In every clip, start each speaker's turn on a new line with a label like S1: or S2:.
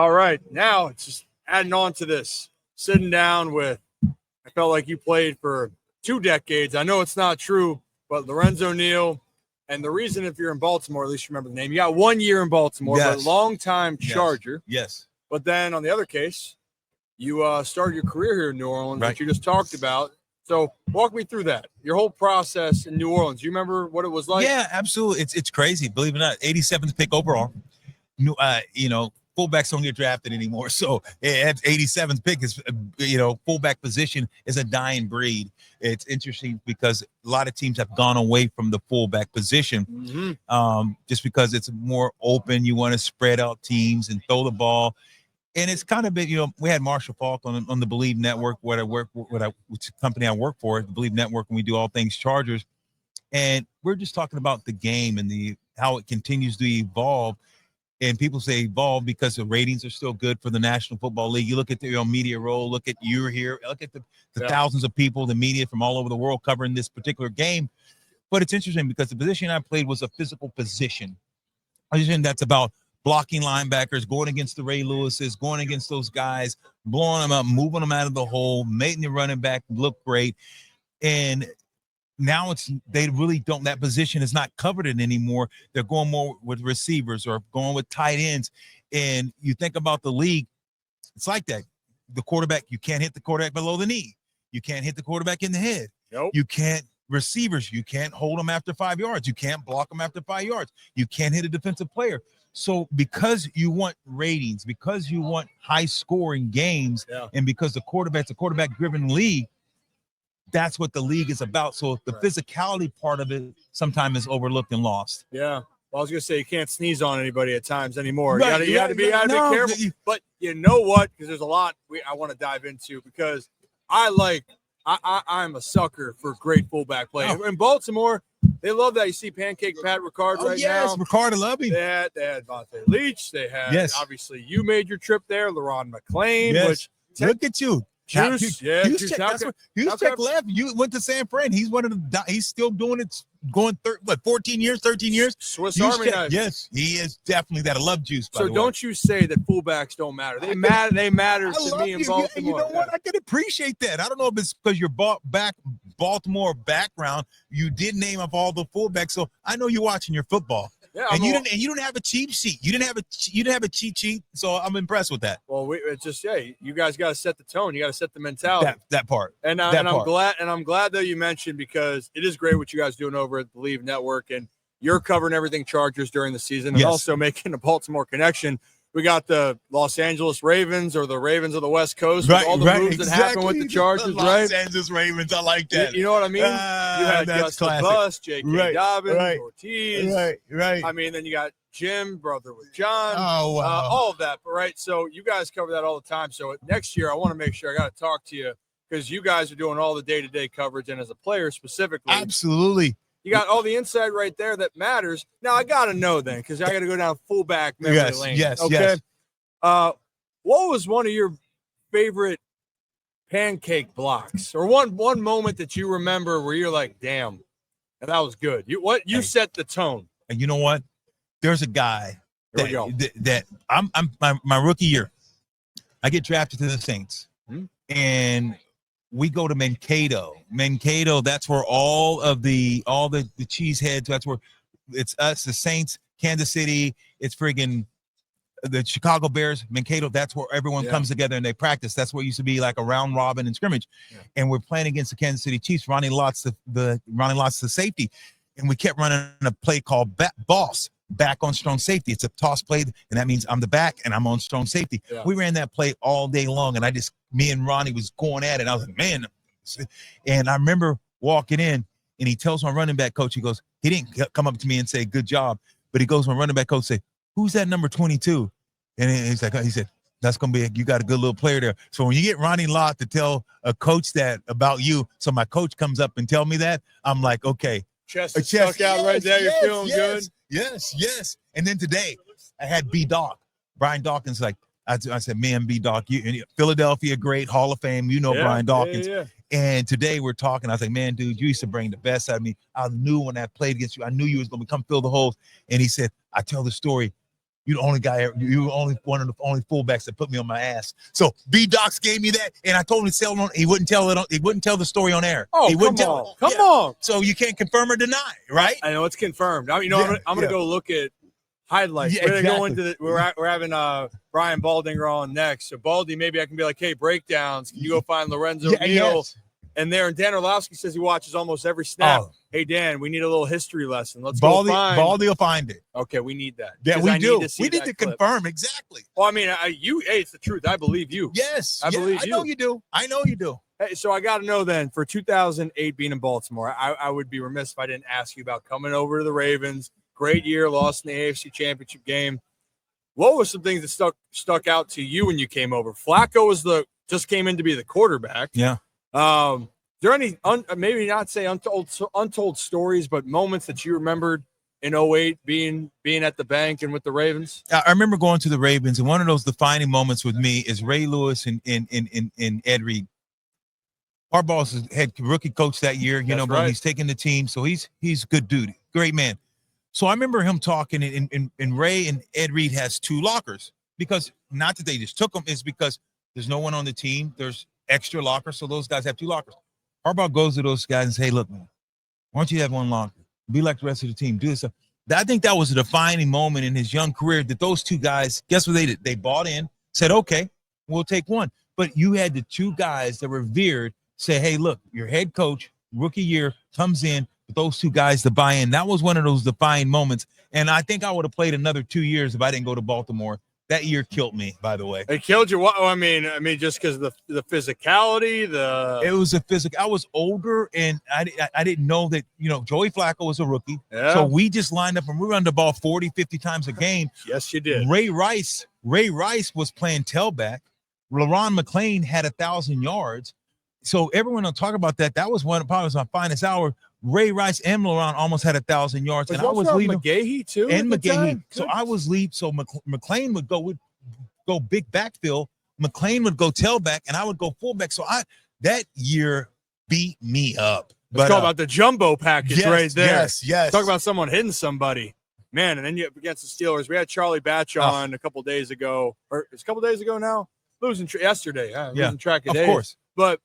S1: All right, now it's just adding on to this. Sitting down with, I felt like you played for 2 decades. I know it's not true, but Lorenzo Neal, and the reason if you're in Baltimore, at least you remember the name. You got 1 year in Baltimore,
S2: Yes.
S1: but long-time Charger.
S2: Yes.
S1: But then on the other case, you started your career here in New Orleans,
S2: Right.
S1: that you just talked about. So walk me through that, your whole process in New Orleans. You remember what it was like?
S2: Yeah, absolutely. It's crazy. Believe it or not, 87th pick overall. Fullbacks don't get drafted anymore. So at 87th pick is, fullback position is a dying breed. It's interesting because a lot of teams have gone away from the fullback position, just because it's more open. You want to spread out teams and throw the ball. And it's kind of been, we had Marshall Falk on the Believe Network, which company I work for, the Believe Network, and we do all things Chargers. And we're just talking about the game and how it continues to evolve. And people say evolve because the ratings are still good for the National Football League. You look at the media role, look at you're here, look at the thousands of people, the media from all over the world covering this particular game. But it's interesting because the position I played was a physical position. That's about blocking linebackers, going against the Ray Lewises, going against those guys, blowing them up, moving them out of the hole, making the running back look great. And now they really don't, that position is not covered anymore. They're going more with receivers or going with tight ends. And you think about the league, it's like that. The quarterback, you can't hit the quarterback below the knee. You can't hit the quarterback in the head.
S1: Nope.
S2: You can't receivers. You can't hold them after 5 yards. You can't block them after 5 yards. You can't hit a defensive player. So because you want ratings, because you want high scoring games, and because the quarterback's a quarterback driven league, that's what the league is about. So the physicality part of it sometimes is overlooked and lost.
S1: Yeah. Well, I was going to say, you can't sneeze on anybody at times anymore. You got to be careful. But you know what? Because there's a lot I want to dive into, because I'm a sucker for great fullback play. In Baltimore, they love that. You see Pancake Pat Ricard now.
S2: Yes, Ricard, I love him.
S1: They had Vontae Leach. They had, obviously, you made your trip there, LaRon McClain. Which
S2: look at you.
S1: Juice
S2: Juszczyk left. You went to San Fran. He's one of the. He's still doing it. Going 13 years.
S1: Swiss Army knife.
S2: Yes, he is definitely that. I love Juice.
S1: So don't you say that fullbacks don't matter? They matter. They matter to me in Baltimore.
S2: You know what? I can appreciate that. I don't know if it's because your Baltimore background. You did name up all the fullbacks, so I know you're watching your football. Yeah, you didn't have a cheat sheet. You didn't have a cheat sheet. So I'm impressed with that.
S1: Well, it's just you guys got to set the tone. You got to set the mentality.
S2: That part.
S1: And I'm glad that you mentioned, because it is great what you guys doing over at the Believe Network, and you're covering everything Chargers during the season, and also making a Baltimore connection. We got the Los Angeles Ravens, or the Ravens of the West Coast, with all the moves that happen with the Chargers,
S2: Los Angeles Ravens, I like that.
S1: You know what I mean? You had Justin Bus, J.K. Dobbins, Ortiz.
S2: Right.
S1: I mean, then you got Jim, brother with John.
S2: Oh, wow.
S1: All of that, right? So you guys cover that all the time. So next year, I want to make sure I got to talk to you, because you guys are doing all the day-to-day coverage, and as a player specifically.
S2: Absolutely.
S1: You got all the insight right there that matters. Now, I got to know then, because I got to go down fullback memory lane.
S2: Yes.
S1: What was one of your favorite pancake blocks, or one moment that you remember where you're like, damn, that was good? You set the tone.
S2: And you know what? There's a guy that I'm my rookie year. I get drafted to the Saints, and we go to Mankato. That's where all the cheeseheads. That's where it's us, the Saints, Kansas City. It's friggin' the Chicago Bears, Mankato. That's where everyone comes together and they practice. That's what used to be like a round robin and scrimmage. And we're playing against the Kansas City Chiefs. Ronnie Lott's the safety, and we kept running a play called boss. Back on strong safety. It's a toss play, and that means I'm the back and I'm on strong safety. We ran that play all day long, and me and Ronnie was going at it. I was like, man. And I remember walking in, and he tells my running back coach, he goes, he didn't come up to me and say, good job, but he goes, my running back coach say, who's that number 22? And he's like, he said, that's going to be, you got a good little player there. So when you get Ronnie Lott to tell a coach that about you, so my coach comes up and tell me that, I'm like, okay.
S1: Chest stuck out right there. You're feeling good.
S2: Yes. And then today I had B-Doc. Brian Dawkins, like, I said, man, B-Doc, Philadelphia, great Hall of Fame. Brian Dawkins. And today we're talking. I was like, man, dude, you used to bring the best out of me. I knew when I played against you, I knew you was going to come fill the holes. And he said, I tell the story. You the only guy. You were only one of the only fullbacks that put me on my ass. So B Docs gave me that, and I told him to tell him he wouldn't tell it. He wouldn't tell the story on air.
S1: Oh,
S2: he wouldn't
S1: come
S2: tell
S1: on, come on.
S2: So you can't confirm or deny, right?
S1: I know it's confirmed. I'm gonna go look at highlights.
S2: Yeah,
S1: We're gonna go into we're having Brian Baldinger on next. So Baldy, maybe I can be like, hey, breakdowns. Can you go find Lorenzo Neal?
S2: Yes.
S1: And there, and Dan Orlowski says he watches almost every snap. Oh. Hey, Dan, we need a little history lesson. Let's go find.
S2: Baldy will find it.
S1: Okay, we need that.
S2: Yeah, we do. We need to
S1: clip.
S2: confirm exactly.
S1: Well, I mean, hey, it's the truth. I believe you.
S2: Yes,
S1: I believe you.
S2: I know you do. I know you do.
S1: Hey, so I got to know then, for 2008 being in Baltimore, I would be remiss if I didn't ask you about coming over to the Ravens. Great year, lost in the AFC Championship game. What were some things that stuck out to you when you came over? Flacco just came in to be the quarterback.
S2: Yeah.
S1: There any maybe not say untold stories, but moments that you remembered in 08 being at the bank and with the Ravens?
S2: I remember going to the Ravens, and one of those defining moments with me is Ray Lewis and Ed Reed. Harbaughs head rookie coach that year, but right. He's taking the team, so he's a good dude, great man. So I remember him talking, and Ray and Ed Reed has 2 lockers, because not that they just took them, it's because there's no one on the team. There's extra lockers, so those guys have 2 lockers. Harbaugh goes to those guys and says, hey, look, man, why don't you have 1 locker? Be like the rest of the team. Do this stuff. I think that was a defining moment in his young career that those 2 guys, guess what they did? They bought in, said, okay, we'll take 1. But you had the 2 guys that were revered say, hey, look, your head coach, rookie year, comes in with those 2 guys to buy in. That was one of those defining moments. And I think I would have played another 2 years if I didn't go to Baltimore. That year killed me, by the way.
S1: It killed you? What? I mean, just because of the physicality,
S2: It was a physical. I was older, and I didn't know that, Joey Flacco was a rookie. Yeah. So we just lined up, and we run the ball 40, 50 times a game.
S1: Yes, you did.
S2: Ray Rice was playing tailback. LaRon McClain had 1,000 yards. So everyone will talk about that. That was probably my finest hour. Ray Rice and LaRon almost had 1,000 yards, and I was leaving
S1: McGahee too,
S2: and McGahee. So I was leaving. So McClain would go big backfield. McClain would go tailback, and I would go fullback. So that year beat me up.
S1: Let's talk about the jumbo package right there.
S2: Yes.
S1: Talk about someone hitting somebody, man. And then you up against the Steelers. We had Charlie Batch on a couple days ago, or it's a couple days ago now. Losing yesterday, losing track of days.
S2: Of course,
S1: but.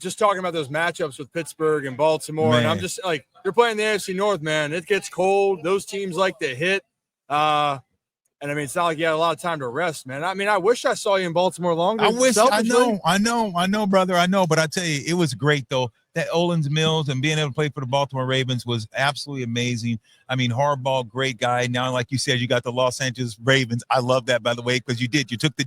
S1: Just talking about those matchups with Pittsburgh and Baltimore, man. And I'm just like, you're playing the AFC North, man. It gets cold. Those teams like to hit. And I mean, it's not like you had a lot of time to rest, man. I mean, I wish I saw you in Baltimore longer.
S2: I know, brother. I know, but I tell you, it was great though. That Olins Mills and being able to play for the Baltimore Ravens was absolutely amazing. I mean, Harbaugh, great guy. Now, like you said, you got the Los Angeles Ravens. I love that, by the way, because we took the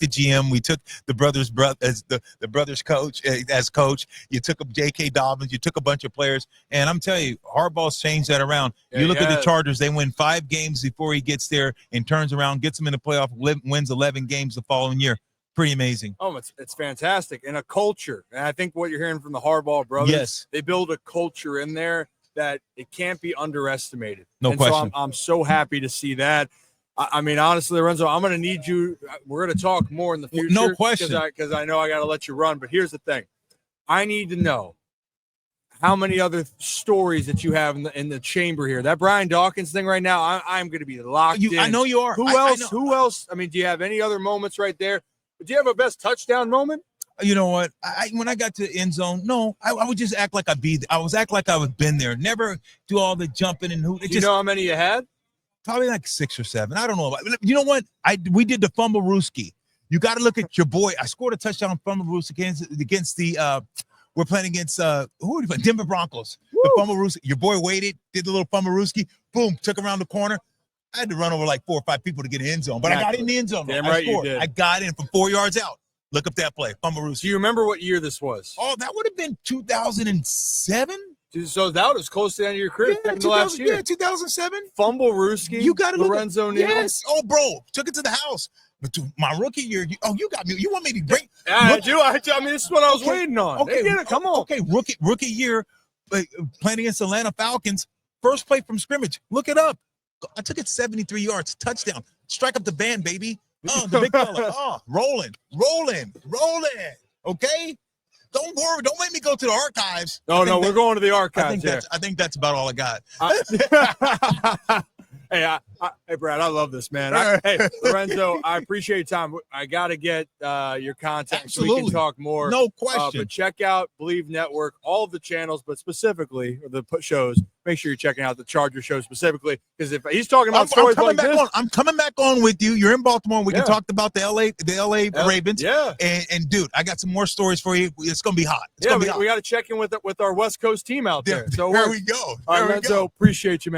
S2: GM, we took the brothers as the brothers coach as coach. You took up J.K. Dobbins, you took a bunch of players, and I'm telling you, Harbaugh's changed that around. Yeah, you look at the Chargers; they win 5 games before he gets there and turns around, gets them in the playoff, wins 11 games the following year. Pretty amazing.
S1: Oh, it's fantastic. And a culture. And I think what you're hearing from the Harbaugh brothers, they build a culture in there that it can't be underestimated.
S2: No question.
S1: So I'm so happy to see that. I mean, honestly, Lorenzo, I'm going to need you. We're going to talk more in the future.
S2: No question.
S1: Because I know I got to let you run. But here's the thing. I need to know how many other stories that you have in the chamber here. That Brian Dawkins thing right now, I'm going to be locked in.
S2: I know you are.
S1: Who else? Who else? I mean, do you have any other moments right there? Do you have a best touchdown moment?
S2: You know what? When I got to the end zone, no, I would just act like I was been there. Never do all the jumping and who.
S1: Do you know how many you had?
S2: Probably like 6 or 7. I don't know. You know what? We did the fumble rooski. You got to look at your boy. I scored a touchdown on fumble rooski against the. We're playing against who are we playing? Denver Broncos. Woo! The fumble rooski. Your boy waited, did the little fumble rooski. Boom, took around the corner. I had to run over like 4 or 5 people to get in the end zone, but I got in the end zone.
S1: Damn right you did.
S2: I got in from 4 yards out. Look up that play. Fumble rooski.
S1: Do you remember what year this was?
S2: Oh, that would have been 2007.
S1: So that was close to the end of your career. Yeah, last year.
S2: Yeah, 2007.
S1: Fumble rooski.
S2: You got to
S1: Lorenzo Neal.
S2: Yes. Oh, bro, took it to the house. But to my rookie year, you got me. You want me to break?
S1: Yeah, I do. I mean, this is what I was waiting on.
S2: Okay,
S1: come on.
S2: Okay, rookie year, playing against Atlanta Falcons. First play from scrimmage. Look it up. I took it 73 yards, touchdown. Strike up the band, baby. Oh, the big fella. Oh, rolling. Okay? Don't worry. Don't make me go to the archives.
S1: No, we're going to the archives.
S2: I think that's about all I got.
S1: Hey, Brad, I love this, man. Hey, Lorenzo, I appreciate your time. I got to get your contact
S2: Absolutely.
S1: so we can talk more.
S2: No question.
S1: But check out Believe Network, all of the channels, but specifically the shows. Make sure you're checking out the Charger show specifically, because if he's talking about stories like this,
S2: I'm coming back on with you. You're in Baltimore. We can talk about the LA Ravens.
S1: Yeah.
S2: And dude, I got some more stories for you. It's gonna be hot.
S1: We got to check in with our West Coast team out there. So
S2: there we go.
S1: All right, Lorenzo, appreciate you, man.